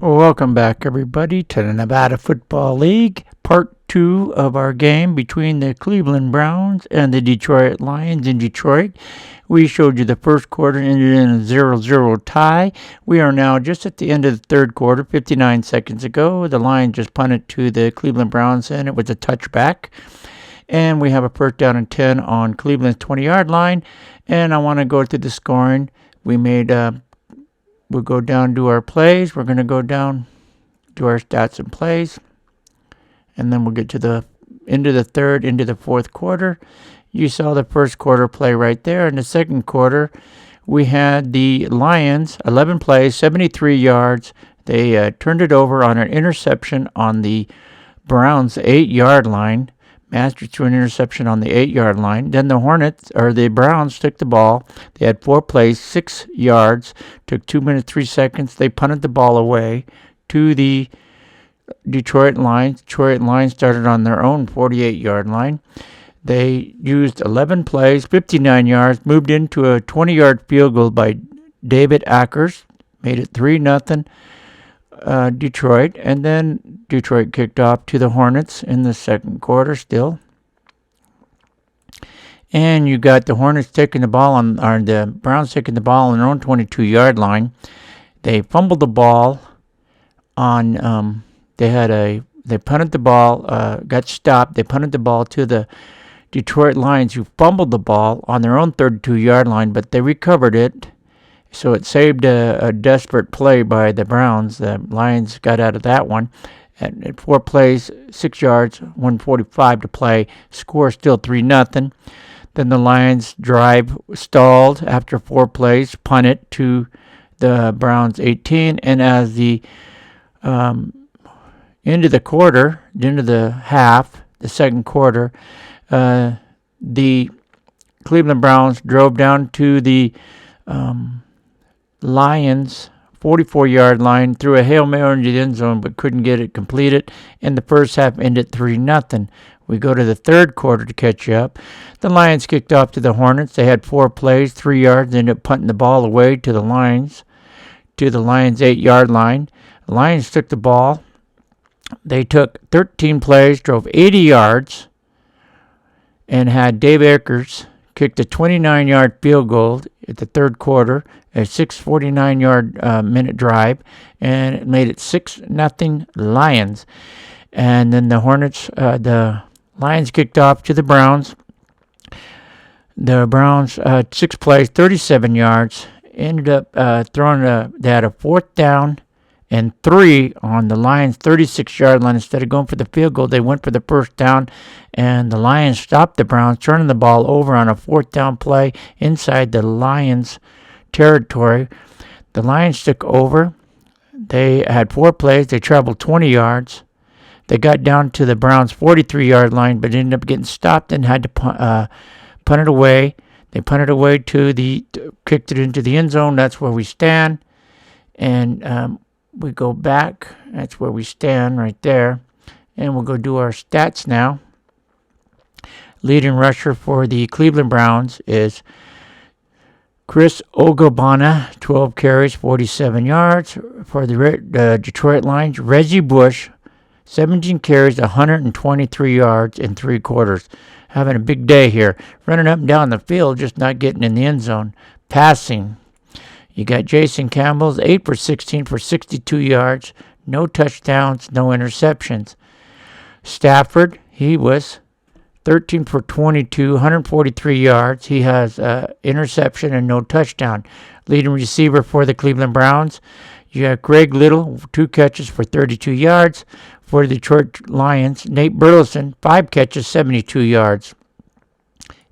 Welcome back, everybody, to the Nevada Football League, part 2 of our game between the Cleveland Browns and the Detroit Lions in Detroit. We showed you the first quarter ended in a 0-0 tie. We are now just at the end of the third quarter, 59 seconds ago. The Lions just punted to the Cleveland Browns, and it was a touchback. And we have a first down and 10 on Cleveland's 20-yard line. And I want to go through the scoring. We'll go down to our plays. We're going to go down to our stats and plays. And then we'll get to the end of the third, into the fourth quarter. You saw the first quarter play right there. In the second quarter, we had the Lions, 11 plays, 73 yards. They turned it over on an interception on the Browns' 8-yard line. Masters threw an interception on the 8-yard line. Then the Browns took the ball. They had 4 plays, 6 yards. Took 2 minutes, 3 seconds. They punted the ball away to the Detroit Lions. Detroit Lions started on their own 48-yard line. They used 11 plays, 59 yards, moved into a 20-yard field goal by David Akers. Made it 3-0. Detroit, and then Detroit kicked off to the Hornets in the second quarter still. And you got the Hornets taking the ball the Browns taking the ball on their own 22-yard line. They fumbled the ball on they punted the ball, got stopped. They punted the ball to the Detroit Lions, who fumbled the ball on their own 32-yard line, but they recovered it. So it saved a desperate play by the Browns. The Lions got out of that one. At 4 plays, 6 yards, 1:45 to play. Score still 3-0. Then the Lions drive stalled after 4 plays, punt it to the Browns 18. And as the end of the quarter, end of the half, the second quarter, the Cleveland Browns drove down to the Lions 44-yard line, threw a Hail Mary into the end zone but couldn't get it completed, and the first half ended 3-0. We go to the third quarter to catch up. The Lions kicked off to the Hornets. They had 4 plays, 3 yards, ended up punting the ball away to the Lions 8-yard line. The Lions took the ball. They took 13 plays, drove 80 yards, and had Dave Akers kicked a 29-yard field goal at the third quarter, a 6:49 minute drive, and it made it 6-0 Lions. And then the Lions kicked off to the Browns. The Browns 6 plays, 37 yards, ended up they had a 4th down and 3 on the Lions' 36-yard line. Instead of going for the field goal, they went for the first down, and the Lions stopped the Browns, turning the ball over on a 4th down play inside the Lions' territory. The Lions took over. They had 4 plays. They traveled 20 yards. They got down to the Browns' 43-yard line, but ended up getting stopped and had to punt it away. They punted away kicked it into the end zone. That's where we stand. And we go back. That's where we stand right there. And we'll go do our stats now. Leading rusher for the Cleveland Browns is Chris Ogobana, 12 carries, 47 yards. For the Detroit Lions, Reggie Bush, 17 carries, 123 yards in 3 quarters. Having a big day here. Running up and down the field, just not getting in the end zone. Passing. You got Jason Campbell's 8 for 16 for 62 yards. No touchdowns, no interceptions. Stafford, he was 13 for 22, 143 yards. He has interception and no touchdown. Leading receiver for the Cleveland Browns, you got Greg Little, 2 catches for 32 yards. For the Detroit Lions, Nate Burleson, 5 catches, 72 yards.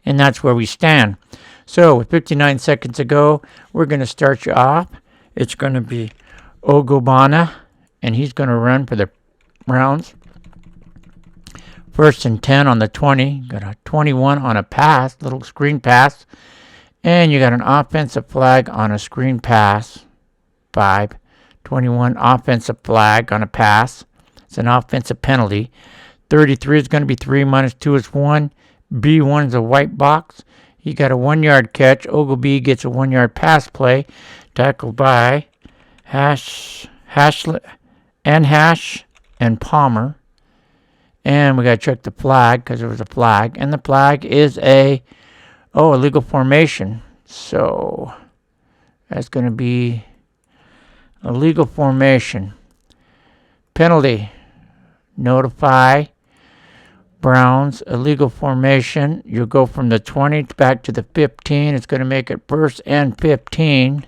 And that's where we stand. So with 59 seconds to go, we're going to start you off. It's going to be Ogobana, and he's going to run for the Browns. 1st and 10 on the 20. Got a 21 on a pass, little screen pass. And you got an offensive flag on a screen pass. 5. 21 offensive flag on a pass. It's an offensive penalty. 33 is going to be 3 minus 2 is 1. B1 is a white box. He got a 1-yard catch. Ogilvy gets a 1-yard pass play. Tackled by Hash and Palmer. And we got to check the flag because there was a flag. And the flag is a illegal formation. So that's going to be a legal formation. Penalty. Notify Browns, illegal formation. You'll go from the 20 back to the 15. It's going to make it 1st and 15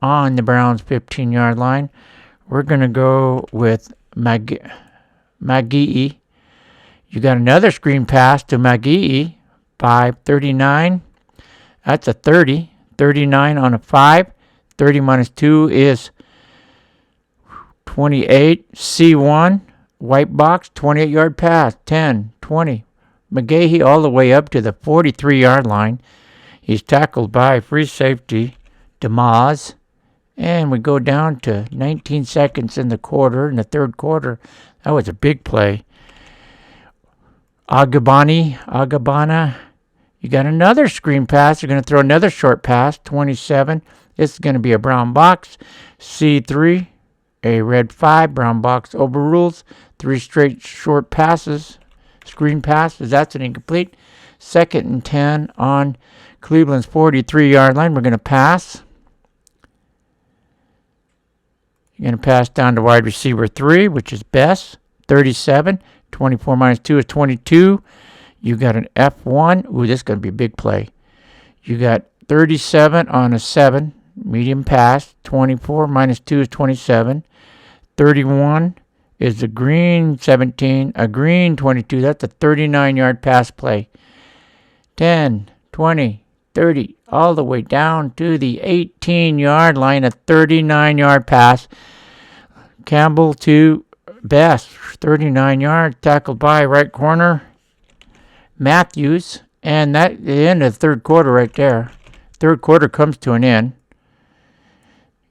on the Browns 15-yard line. We're going to go with McGee. You got another screen pass to McGee. 5-39. That's a 30. 39 on a 5. 30 minus 2 is 28. C1. White box, 28-yard pass, 10, 20. McGahee all the way up to the 43-yard line. He's tackled by free safety, DeMaz. And we go down to 19 seconds in the third quarter. That was a big play. Agabana. You got another screen pass. You're going to throw another short pass, 27. This is going to be a brown box. C3, a red 5. Brown box overrules. 3 straight short passes, screen passes. That's an incomplete. 2nd and 10 on Cleveland's 43-yard line. We're going to pass. You're going to pass down to wide receiver 3, which is Bess. 37. 24 minus 2 is 22. You got an F1. Ooh, this is going to be a big play. You got 37 on a 7, medium pass. 24 minus 2 is 27. 31 is a green 17, a green 22. That's a 39-yard pass play. 10, 20, 30, all the way down to the 18-yard line, a 39-yard pass. Campbell to Best, 39 yards, tackled by right corner Matthews. And that the end of the third quarter right there. Third quarter comes to an end.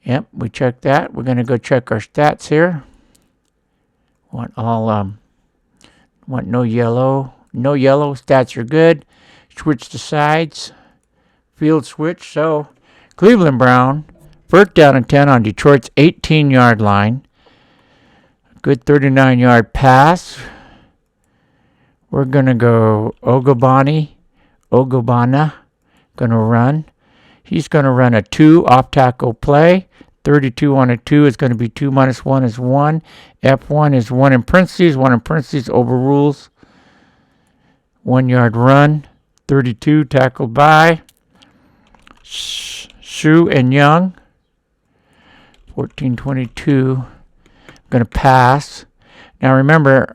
Yep, we checked that. We're going to go check our stats here. Want no yellow. No yellow. Stats are good. Switch to sides. Field switch. So, Cleveland Brown, 1st down and 10 on Detroit's 18-yard line. Good 39-yard pass. We're going to go Ogabana. Going to run. He's going to run a 2 off-tackle play. 32 on a 2 is going to be 2 minus 1 is 1. F1 is 1 in parentheses. 1 in parentheses overrules. 1-yard run. 32 tackled by Shu and Young. 14-22. Going to pass. Now remember,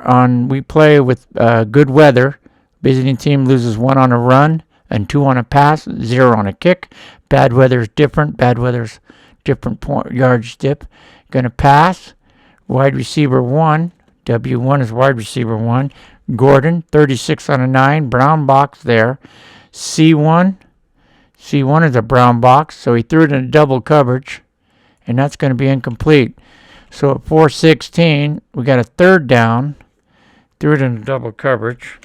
we play with good weather. Visiting team loses 1 on a run and 2 on a pass, 0 on a kick. Bad weather is different. Bad weather's different yardage dip. Going to pass. Wide receiver 1. W1 is wide receiver 1. Gordon, 36 on a 9. Brown box there. C1. C1 is a brown box, so he threw it in double coverage, and that's going to be incomplete. So at 4:16, we got a 3rd down. Threw it in double coverage.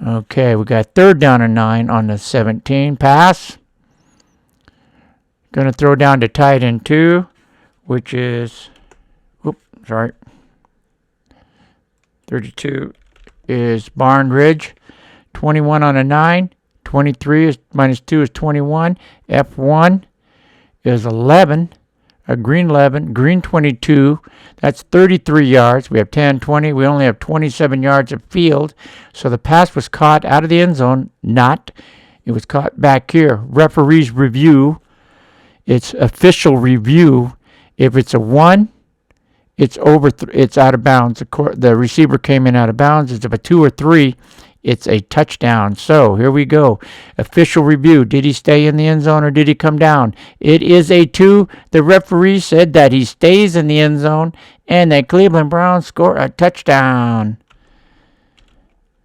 Okay, we got 3rd down and 9 on the 17. Pass. Going to throw down to tight end 2, which is, 32 is Barnridge. 21 on a 9. 23 is minus 2 is 21. F1 is 11. A green 11. Green 22. That's 33 yards. We have 10, 20. We only have 27 yards of field. So the pass was caught out of the end zone. It was caught back here. Referees review. It's official review. If it's a 1, it's over. It's out of bounds. The receiver came in out of bounds. If it's a 2 or 3, it's a touchdown. So here we go. Official review. Did he stay in the end zone or did he come down? It is a 2. The referee said that he stays in the end zone and that Cleveland Browns score a touchdown.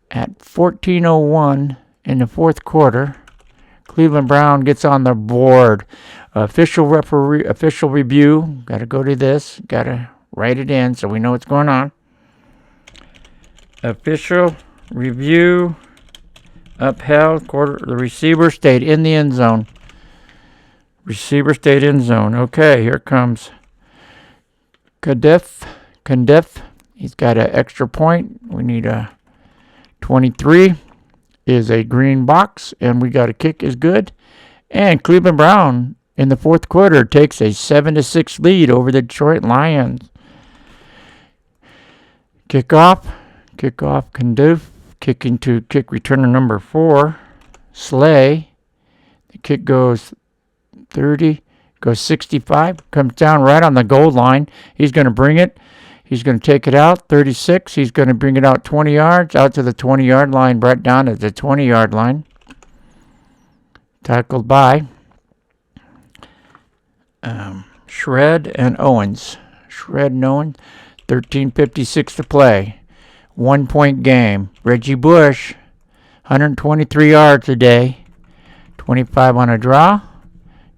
At 14:01 in the 4th quarter, Cleveland Brown gets on the board. Official review. Got to go to this. Got to write it in so we know what's going on. Official review upheld. The receiver stayed in the end zone. Receiver stayed in zone. Okay, here comes Kadif. He's got an extra point. We need a 23 is a green box, and we got a kick is good. And Cleveland Brown in the fourth quarter takes a 7-6 lead over the Detroit Lions. Kickoff, Kadif. Kicking to kick returner number 4, Slay. The kick goes 30, goes 65, comes down right on the goal line. He's going to bring it. He's going to take it out, 36. He's going to bring it out 20 yards, out to the 20-yard line, right down at the 20-yard line. Tackled by Shred and Owens. 13:56 to play. 1-point game. Reggie Bush, 123 yards today. 25 on a draw.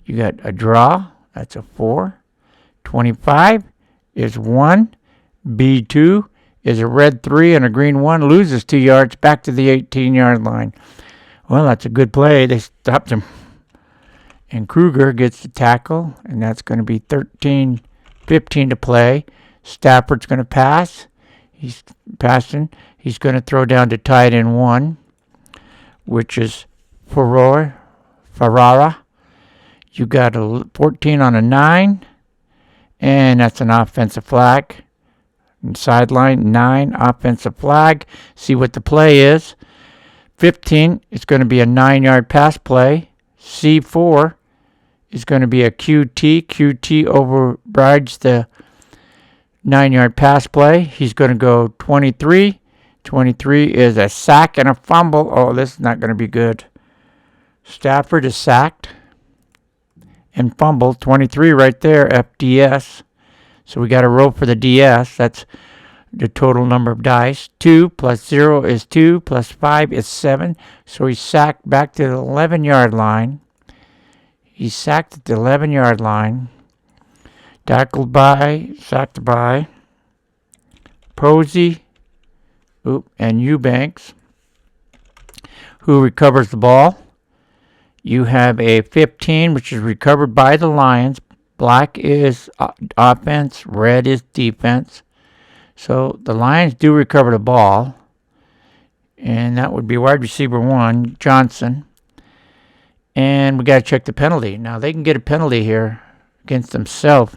You got a draw. That's a 4. 25 is 1. B2 is a red 3 and a green 1. Loses 2 yards back to the 18-yard line. Well, that's a good play. They stopped him. And Kruger gets the tackle, and that's going to be 13:15 to play. Stafford's going to pass. He's passing. He's going to throw down to tight end 1, which is Ferrara. You got a 14 on a 9, and that's an offensive flag. Sideline 9, offensive flag. See what the play is. 15 is going to be a 9-yard pass play. C4 is going to be a QT. QT overrides the 9-yard pass play. He's going to go 23. 23 is a sack and a fumble. Oh, this is not going to be good. Stafford is sacked and fumbled. 23 right there, FDS. So we got to roll for the DS. That's the total number of dice. 2 plus 0 is 2 plus 5 is 7. So he's sacked back to the 11-yard line. He's sacked at the 11-yard line. Sacked by Posey and Eubanks, who recovers the ball. You have a 15, which is recovered by the Lions. Black is offense, red is defense. So the Lions do recover the ball, and that would be wide receiver 1, Johnson. And we got to check the penalty. Now, they can get a penalty here against themselves.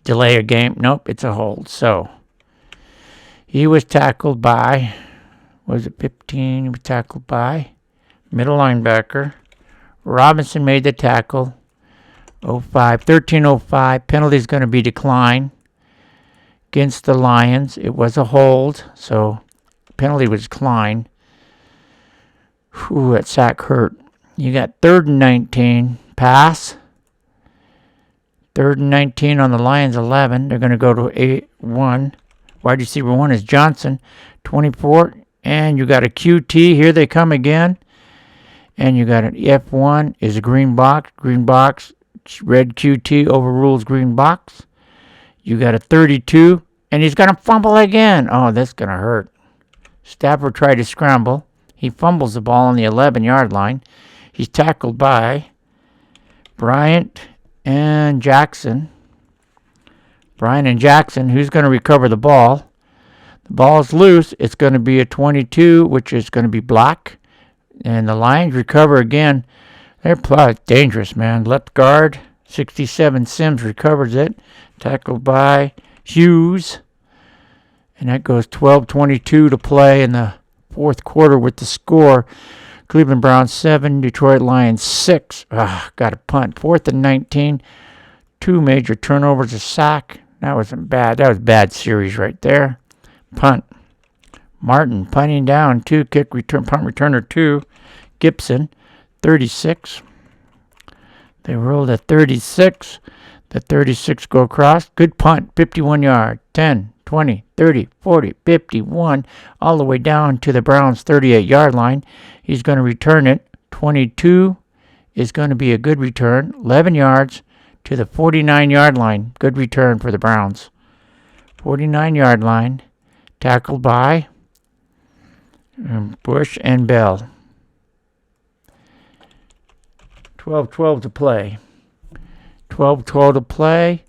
Delay a game. Nope, it's a hold. So he was tackled by, was it 15? He was tackled by middle linebacker. Robinson made the tackle. 13:05. Penalty is going to be declined against the Lions. It was a hold, so penalty was declined. Ooh, that sack hurt. You got 3rd and 19. Pass. 3rd and 19 on the Lions 11. They're going to go to 1. Wide receiver 1 is Johnson. 24. And you got a QT. Here they come again. And you got an F1 is a green box. Green box. Red QT overrules green box. You got a 32. And he's going to fumble again. Oh, that's going to hurt. Stafford tried to scramble. He fumbles the ball on the 11-yard line. He's tackled by Bryant and Jackson. Who's going to recover the ball? The ball's loose. It's going to be a 22, which is going to be Black. And the Lions recover again. They're dangerous, man. Left guard, 67, Sims recovers it. Tackled by Hughes. And that goes 12:22 to play in the fourth quarter with the score. Cleveland Browns 7, Detroit Lions 6. Got a punt. 4th and 19. 2 major turnovers, a sack. That wasn't bad. That was a bad series right there. Punt. Martin punting down. 2 punt returner 2. Gibson 36. They rolled a 36. The 36 go across. Good punt. 51 yard. 10, 20, 30, 40, 51. All the way down to the Browns 38-yard line. He's going to return it. 22 is going to be a good return. 11 yards to the 49-yard line. Good return for the Browns. 49-yard line. Tackled by Bush and Bell. 12-12 to play. 12-12 to play.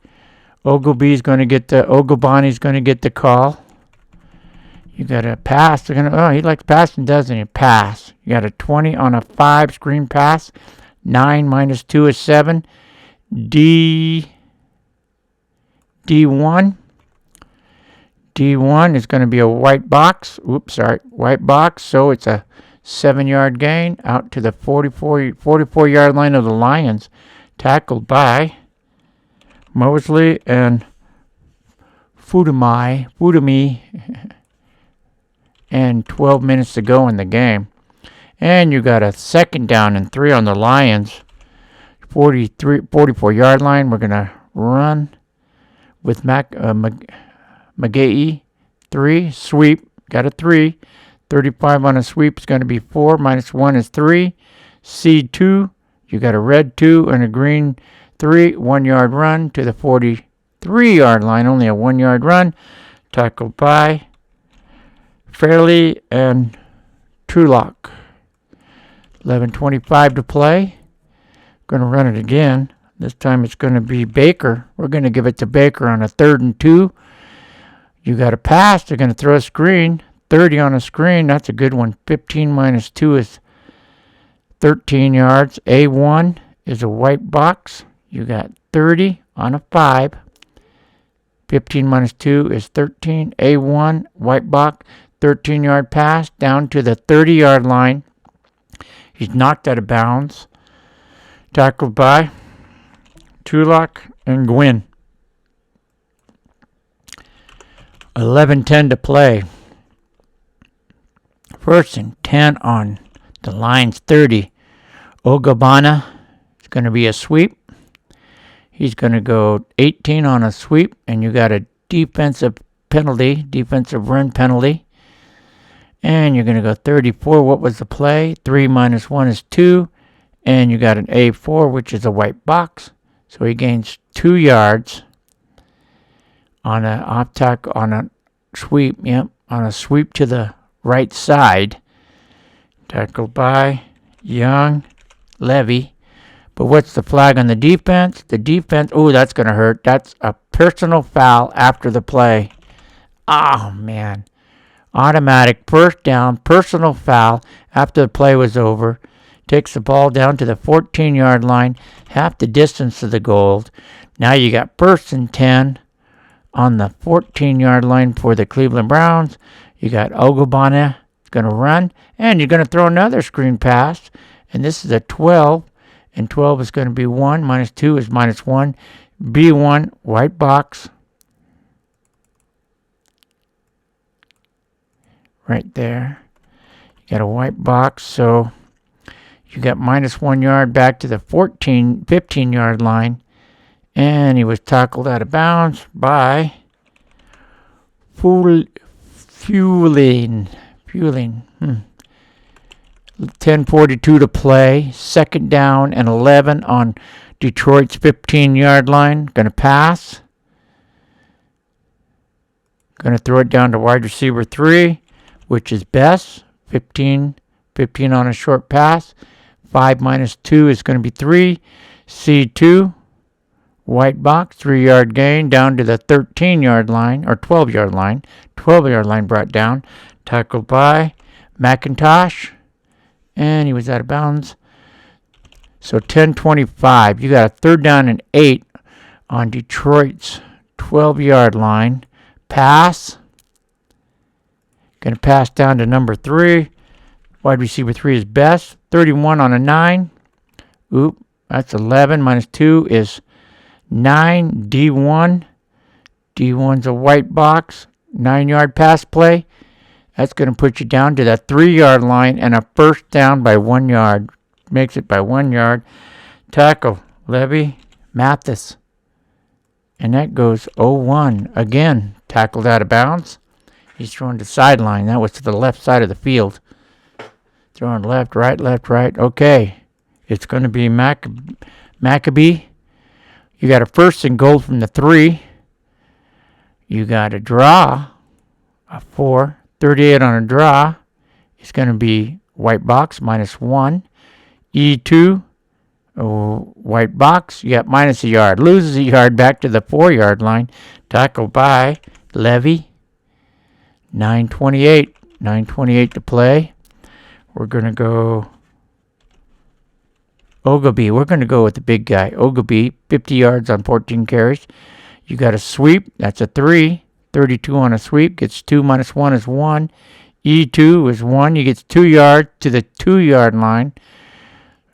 Ogilvy's going to get Ogilvani's going to get the call. You got a pass. They're gonna. Oh, he likes passing, doesn't he? Pass. You got a 20 on a 5 screen pass. 9 minus 2 is 7. D1. D1 is going to be a white box. Oops, sorry. White box. So it's a 7-yard gain out to the 44-yard line of the Lions. Tackled by Mosley and Fudumi. And 12 minutes to go in the game. And you got a 2nd down and 3 on the Lions. 44-yard line. We're going to run with McGahee. 3. Sweep. Got a 3. 35 on a sweep is going to be 4. Minus 1 is 3. C2. You got a red 2 and a green 3. 1-yard run to the 43-yard line. Only a 1-yard run. Tackled by Fairley and Trulock. 11:25 to play. Going to run it again. This time it's going to be Baker. We're going to give it to Baker on a 3rd and 2. You got a pass. They're going to throw a screen. 30 on a screen. That's a good one. 15 minus 2 is 13 yards. A1 is a white box. You got 30 on a 5. 15 minus 2 is 13. A1, white box. 13-yard pass down to the 30-yard line. He's knocked out of bounds. Tackled by Trulock and Gwynn. 11:10 to play. 1st and 10 on the Lions 30. Ogabana is going to be a sweep. He's going to go 18 on a sweep, and you got a defensive run penalty. And you're going to go 34. What was the play? 3 minus 1 is 2. And you got an A4, which is a white box. So he gains 2 yards on a sweep. Yep, on a sweep to the right side. Tackled by Young, Levy. But what's the flag on the defense? The defense, oh, that's going to hurt. That's a personal foul after the play. Oh, man. Automatic 1st down, personal foul after the play was over. Takes the ball down to the 14-yard line, half the distance to the goal. Now you got 1st and 10 on the 14-yard line for the Cleveland Browns. You got Ogabana going to run, and you're going to throw another screen pass. And this is a 12, and 12 is going to be 1. Minus 2 is minus 1. B1, white box. Right there. You got a white box, so you got minus 1 yard back to the 15-yard line. And he was tackled out of bounds by Fueling. 10:42 to play. 2nd down and 11 on Detroit's 15-yard line. Going to pass. Going to throw it down to wide receiver 3, which is Bess. 15 on a short pass. 5 minus 2 is going to be 3. C2, white box, 3-yard gain down to the 13-yard line, or 12-yard line. 12-yard line brought down. Tackled by McIntosh, and he was out of bounds. So 10:25. You got a 3rd down and 8 on Detroit's 12-yard line. Pass. Going to pass down to number 3. Wide receiver 3 is Best. 31 on a 9. Oop, that's 11. Minus 2 is 9. D1. D1's a white box. 9-yard pass play. That's going to put you down to that 3-yard line and a 1st down by 1 yard. Makes it by 1 yard. Tackle, Levy, Mathis. And that goes 0-1. Again, tackled out of bounds. He's throwing to the sideline. That was to the left side of the field. Throwing left, right. Okay. It's going to be Maccabee. You got a 1st and goal from the 3. You got a draw, a 4. 38 on a draw. It's going to be white box, minus 1. E2, White box, you got minus a yard. Loses a yard back to the 4-yard line. Tackled by Levy. 9:28. 9:28 to play. We're going to go Ogilvy. We're going to go with the big guy. Ogilvy, 50 yards on 14 carries. You got a sweep. That's a 3. 32 on a sweep. Gets 2 minus 1 is 1. E2 is 1. You get 2 yards to the 2-yard line.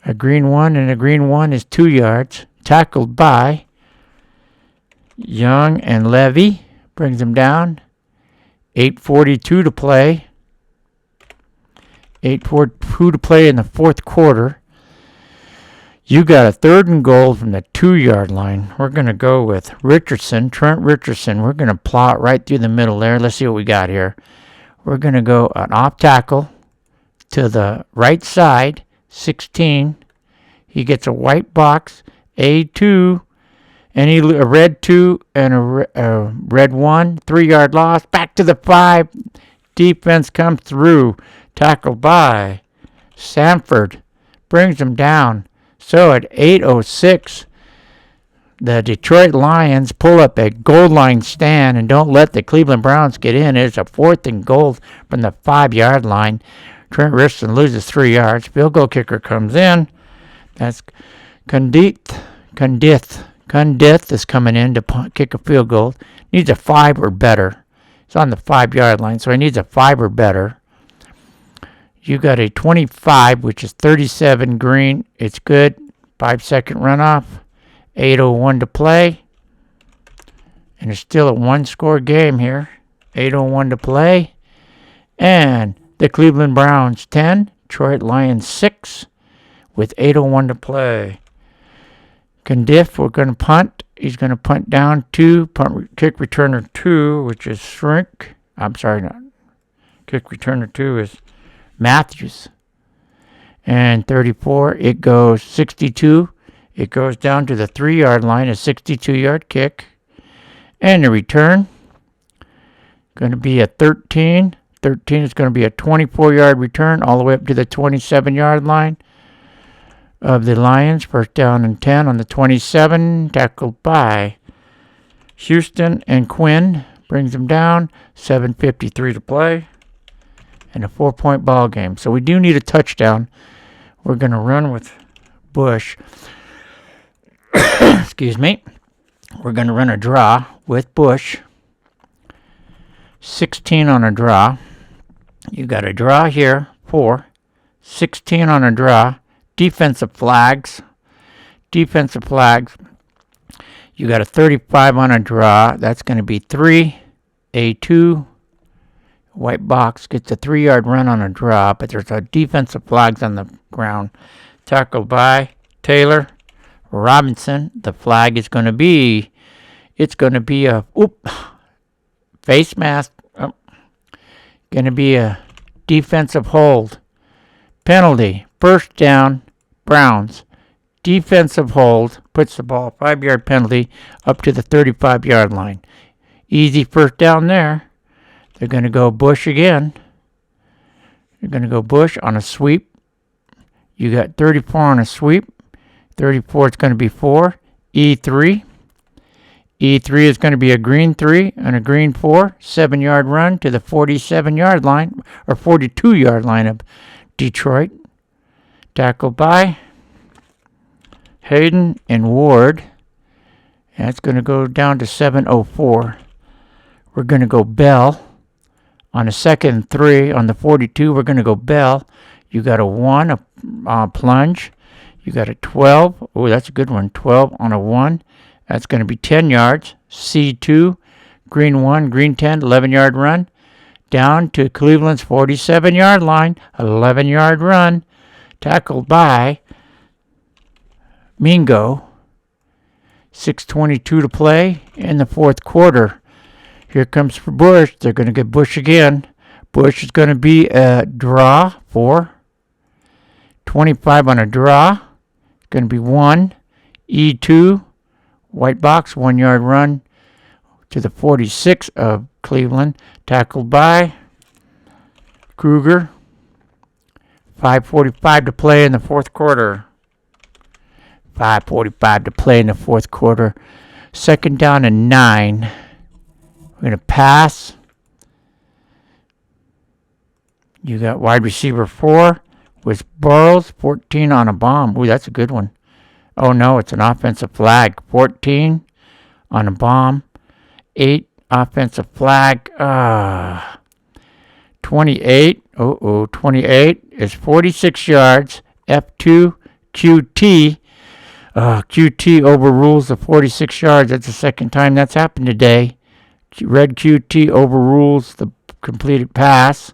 A green 1 and a green 1 is 2 yards. Tackled by Young and Levy. Brings them down. 8:42 to play. 8:42 to play in the fourth quarter. You got a 3rd and goal from the 2-yard line. We're going to go with Richardson, Trent Richardson. We're going to plow it right through the middle there. Let's see what we got here. We're going to go an off tackle to the right side, 16. He gets a white box, A2, and a red 2 and a red 1. 3-yard loss, back to the 5. Defense comes through. Tackled by Sanford. Brings him down. So at 8:06, the Detroit Lions pull up a goal line stand and don't let the Cleveland Browns get in. It's a 4th and goal from the 5-yard line. Trent Richardson loses 3 yards. Field goal kicker comes in. That's Cundith. Cundith is coming in to kick a field goal. Needs a 5 or better. It's on the 5-yard line, so he needs a 5 or better. You got a 25, which is 37 green. It's good. 5-second runoff. 8:01 to play. And it's still a 1-score game here. 8:01 to play. And the Cleveland Browns 10. Detroit Lions 6. With 8:01 to play. Condiff, we're going to punt. He's going to punt down 2. Kick returner 2, which is Shrink. I'm sorry, not. Kick returner 2 is Matthews. And 34, it goes 62. It goes down to the 3-yard line, a 62-yard kick. And the return, going to be a 13. 13 is going to be a 24-yard return all the way up to the 27-yard line of the Lions. First down and 10 on the 27. Tackled by Houston and Quinn. Brings them down. 7:53 to play. And a 4-point ball game. So we do need a touchdown. We're going to run with Bush. Excuse me. We're going to run a draw with Bush. 16 on a draw. You got a draw here. 4. 16 on a draw. Defensive flags. Defensive flags. You got a 35 on a draw. That's going to be 3. A2. White box gets a 3-yard run on a draw, but there's a defensive flags on the ground. Tackled by Taylor Robinson. The flag is going to be, it's going to be a face mask. Going to be a defensive hold. Penalty. First down, Browns. Defensive hold. Puts the ball, 5-yard penalty, up to the 35-yard line. Easy first down there. They're going to go Bush again. They're going to go Bush on a sweep. You got 34 on a sweep. 34 is going to be 4. E3. E3 is going to be a green 3 and a green 4. 7-yard run to the 47-yard line, or 42-yard line of Detroit. Tackled by Hayden and Ward. That's going to go down to 7:04. We're going to go Bell. On a 2nd and 3, on the 42, we're going to go Bell. You got a 1, a plunge. You got a 12. Oh, that's a good one. 12 on a 1. That's going to be 10 yards. C2, green 1, green 10, 11-yard run. Down to Cleveland's 47-yard line, 11-yard run. Tackled by Mingo. 6:22 to play in the fourth quarter. Here comes for Bush. They're going to get Bush again. Bush is going to be a draw for 25 on a draw. Going to be 1. E2. White box. 1-yard run to the 46 of Cleveland. Tackled by Kruger. 5:45 to play in the fourth quarter. 5:45 to play in the fourth quarter. 2nd down and 9. We're going to pass. You got wide receiver 4 with Burrows, 14 on a bomb. Ooh, that's a good one. Oh, no, it's an offensive flag. 14 on a bomb. 8 offensive flag. 28. 28 is 46 yards. F2 QT. QT overrules the 46 yards. That's the second time that's happened today. Red QT overrules the completed pass.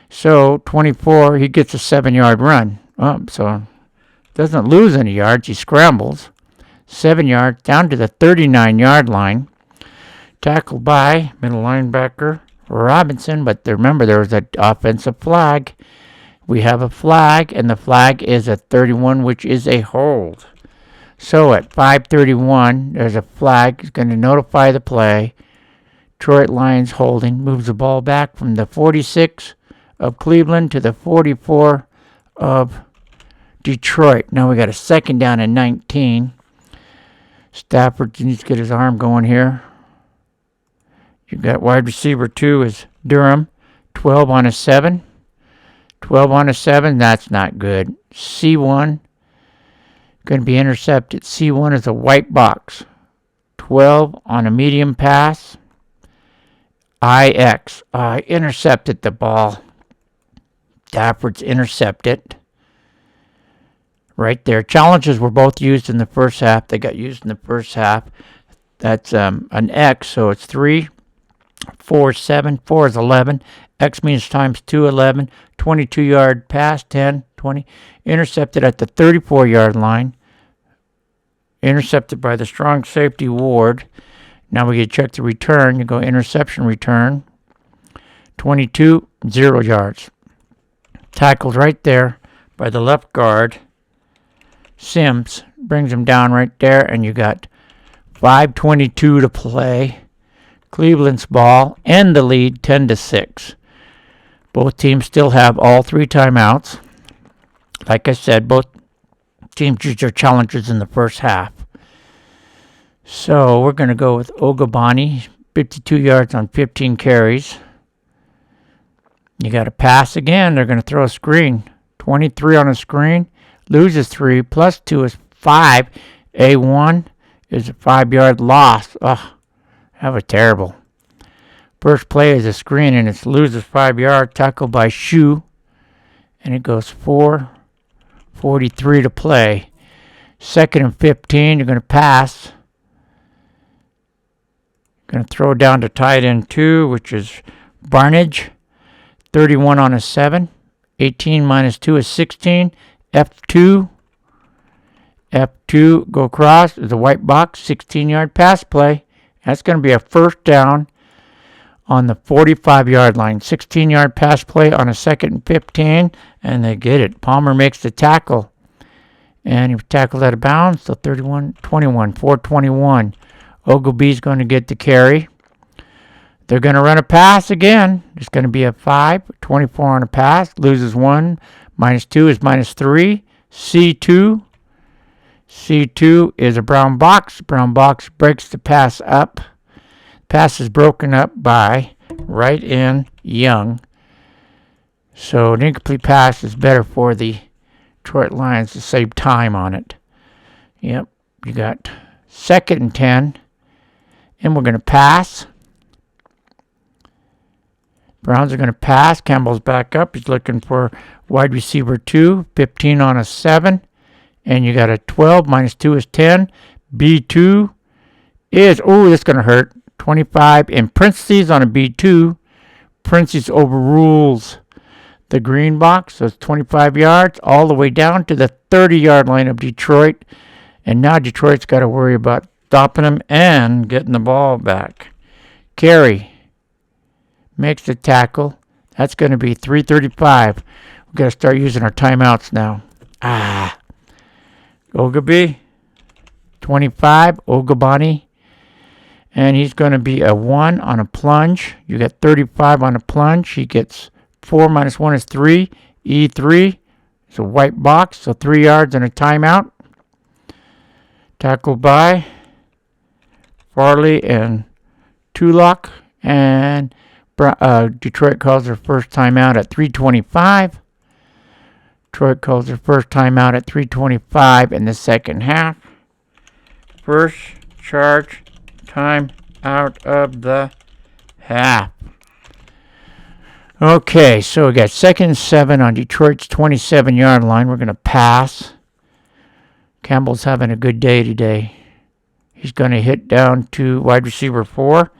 So 24, he gets a 7-yard run. So doesn't lose any yards. He scrambles. 7 yards down to the 39-yard line. Tackled by middle linebacker Robinson. But remember, there was an offensive flag. We have a flag, and the flag is a 31, which is a hold. So at 5:31, there's a flag. It's going to notify the play. Detroit Lions holding. Moves the ball back from the 46 of Cleveland to the 44 of Detroit. Now we got a 2nd down and 19. Stafford needs to get his arm going here. You got wide receiver 2 is Durham. 12 on a 7. 12 on a 7. That's not good. C1. Going to be intercepted. C1 is a white box. 12 on a medium pass. IX. Intercepted the ball. Stafford's intercepted. Right there. Challenges were both used in the first half. They got used in the first half. That's an X, so it's 3, 4, 7. 4 is 11. X means times 2, 11. 22-yard pass, 10, 20. Intercepted at the 34-yard line. Intercepted by the strong safety Ward. Now we get to check the return. You go interception return. 22, 0 yards. Tackled right there by the left guard. Sims brings him down right there, and you got 5:22 to play. Cleveland's ball and the lead 10-6. Both teams still have all 3 timeouts. Like I said, both teams used their challenges in the first half. So we're going to go with Ogabani, 52 yards on 15 carries. You got to pass again. They're going to throw a screen. 23 on a screen. Loses 3. Plus 2 is 5. A1 is a 5-yard loss. Ugh, that was terrible. First play is a screen, and it loses 5 yards. Tackled by Shu. And it goes 4:43 to play. 2nd and 15. You're going to pass. Going to throw down to tight end 2, which is Barnage. 31 on a 7. 18 minus 2 is 16. F2. F2, go across. Is a white box. 16-yard pass play. That's going to be a 1st down on the 45-yard line. 16-yard pass play on a 2nd and 15. And they get it. Palmer makes the tackle. And he tackled out of bounds. So 31-21. 4:21. Ogilby's going to get the carry. They're going to run a pass again. It's going to be a 5. 24 on a pass. Loses 1. Minus 2 is minus 3. C2. C2 is a brown box. Brown box breaks the pass up. Pass is broken up by right in Young. So an incomplete pass is better for the Detroit Lions to save time on it. Yep. You got 2nd and 10. And we're going to pass. Browns are going to pass. Campbell's back up. He's looking for wide receiver 2. 15 on a 7. And you got a 12. Minus 2 is 10. B2 is, oh, that's going to hurt. 25 in parentheses on a B2. Parentheses overrules the green box. So it's 25 yards all the way down to the 30-yard line of Detroit. And now Detroit's got to worry about stopping him and getting the ball back. Carey makes the tackle. That's going to be 3:35. We've got to start using our timeouts now. Ogaby, 25, Ogabani. And he's going to be a 1 on a plunge. You got 35 on a plunge. He gets 4 minus 1 is 3. E3 is a white box, so 3 yards and a timeout. Tackled by Farley and Tulloch. And Detroit calls their first timeout at 3:25. Detroit calls their first timeout at 3:25 in the second half. First charge time out of the half. Okay, so we got 2nd and 7 on Detroit's 27-yard line. We're going to pass. Campbell's having a good day today. He's going to hit down to wide receiver 4,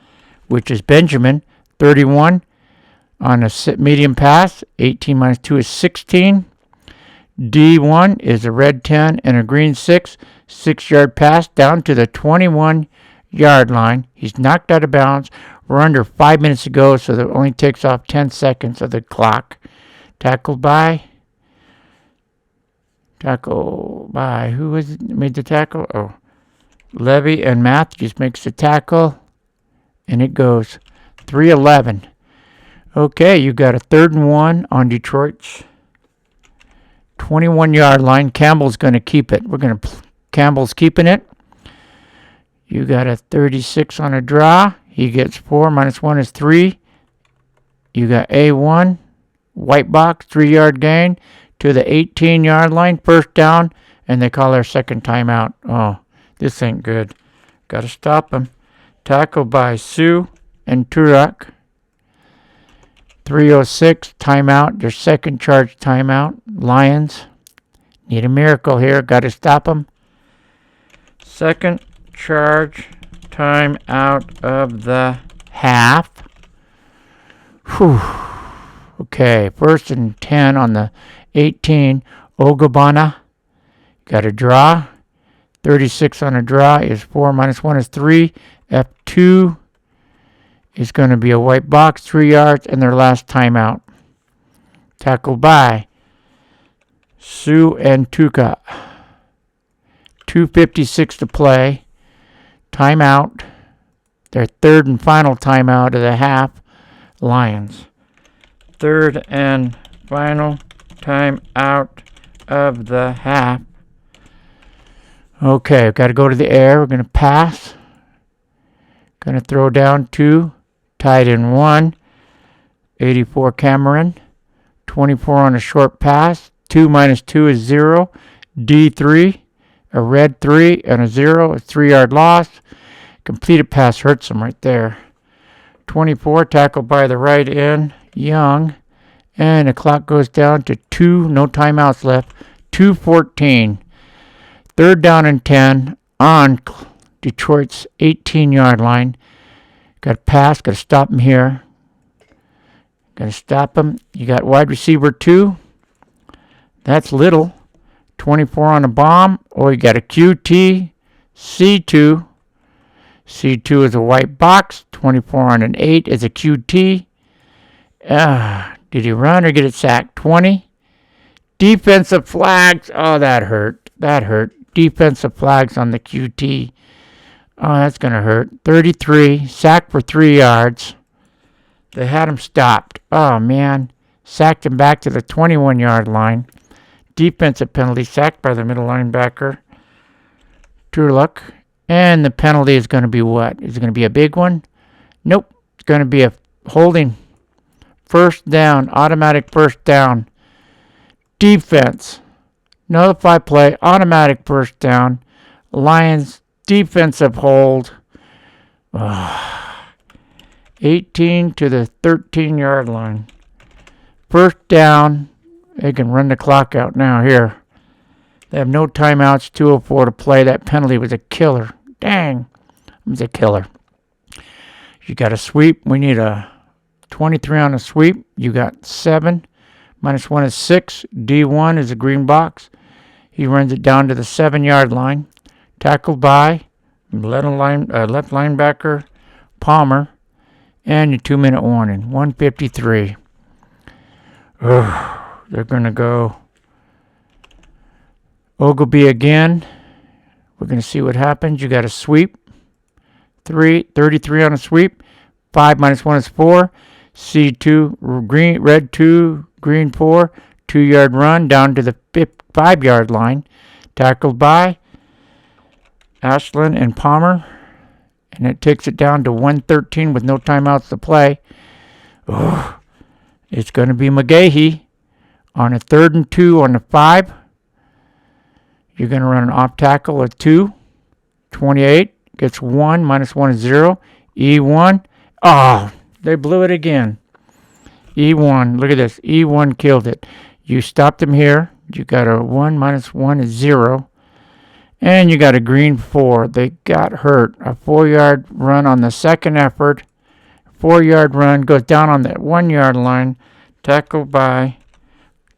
which is Benjamin, 31 on a medium pass. 18 minus 2 is 16. D1 is a red 10 and a green 6. 6-yard pass down to the 21-yard line. He's knocked out of bounds. We're under 5 minutes to go, so that only takes off 10 seconds of the clock. Tackled by, who was it made the tackle? Oh, Levy, and Matthews makes the tackle, and it goes 3:11. Okay, you got a 3rd and 1 on Detroit's 21-yard line. Campbell's going to keep it. Campbell's keeping it. You got a 36 on a draw. He gets 4 minus 1 is 3. You got A1, white box, 3-yard gain to the 18-yard line. First down, and they call their second timeout. Oh, this ain't good. Got to stop him. Tackled by Sue and Turok. 3:06, timeout. Their second charge timeout. Lions need a miracle here. Got to stop them. Second charge time out of the half. Whew. Okay, 1st and 10 on the 18. Ogabana got a draw. 36 on a draw is 4 minus 1 is 3. F2 is going to be a white box, 3 yards, and their last timeout. Tackled by Sue and Tuka. 2:56 to play. Timeout. Their 3rd and final timeout of the half. Lions. 3rd and final timeout of the half. Okay, we've got to go to the air. We're going to pass. Going to throw down 2. Tied in 1. 84 Cameron. 24 on a short pass. 2 minus 2 is 0. D3. A red 3 and a 0. A 3-yard loss. Completed pass hurts him right there. 24 tackled by the right end. Young. And the clock goes down to 2. No timeouts left. 2:14. 3rd down and 10 on Detroit's 18-yard line. Got to pass. Got to stop him here. Got to stop him. You got wide receiver 2. That's Little. 24 on a bomb. Oh, you got a QT. C2. C2 is a white box. 24 on an 8 is a QT. Did he run or get it sacked? 20. Defensive flags. Oh, that hurt. That hurt. Defensive flags on the QT. Oh, that's going to hurt. 33. Sacked for 3 yards. They had him stopped. Oh, man. Sacked him back to the 21-yard line. Defensive penalty. Sacked by the middle linebacker. Turlock. And the penalty is going to be what? Is it going to be a big one? Nope. It's going to be a holding. First down. Automatic first down. Defense. Notify play. Automatic first down. Lions defensive hold. 18 to the 13-yard line. First down. They can run the clock out now here. They have no timeouts. 2:04 to play. That penalty was a killer. Dang. It was a killer. You got a sweep. We need a 23 on a sweep. You got 7. Minus 1 is 6. D1 is a green box. He runs it down to the 7-yard line. Tackled by left linebacker Palmer. And your 2-minute warning. 1:53. They're going to go Ogilvy again. We're going to see what happens. You got a sweep. 33 on a sweep. 5 minus 1 is 4. C2, green, red 2, green 4. 2-yard run down to the 5-yard line. Tackled by Ashland and Palmer. And it takes it down to 113 with no timeouts to play. Oh, it's going to be McGahee on a 3rd and 2 on the 5. You're going to run an off tackle at 2. 28 gets 1. -1 is 0. E1. Oh, they blew it again. E1. Look at this. E1 killed it. You stopped them here. You got a 1 -1 is 0. And you got a green 4. They got hurt. A 4-yard run on the second effort. 4-yard run goes down on that 1-yard line. Tackled by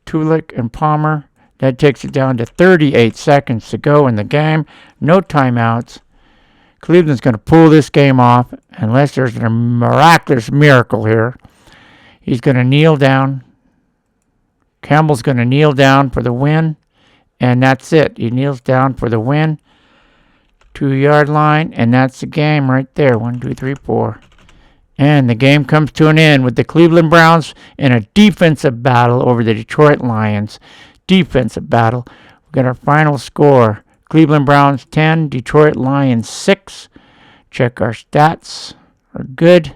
Tulik and Palmer. That takes it down to 38 seconds to go in the game. No timeouts. Cleveland's going to pull this game off unless there's a miraculous miracle here. He's going to kneel down. Campbell's going to kneel down for the win. And that's it. He kneels down for the win. 2-yard line. And that's the game right there. 1, 2, 3, 4. And the game comes to an end with the Cleveland Browns in a defensive battle over the Detroit Lions. Defensive battle. We got our final score. Cleveland Browns 10, Detroit Lions 6. Check our stats. Are good.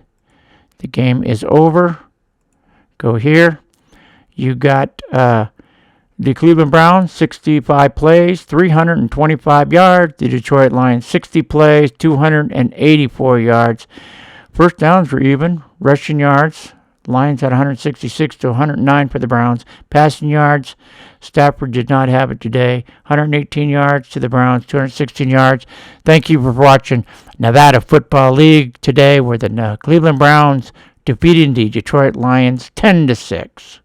The game is over. Go here. You got the Cleveland Browns 65 plays, 325 yards. The Detroit Lions 60 plays, 284 yards. First downs were even. Rushing yards. Lions had 166 to 109 for the Browns. Passing yards, Stafford did not have it today. 118 yards to the Browns, 216 yards. Thank you for watching Nevada Football League today, where the Cleveland Browns defeating the Detroit Lions 10-6.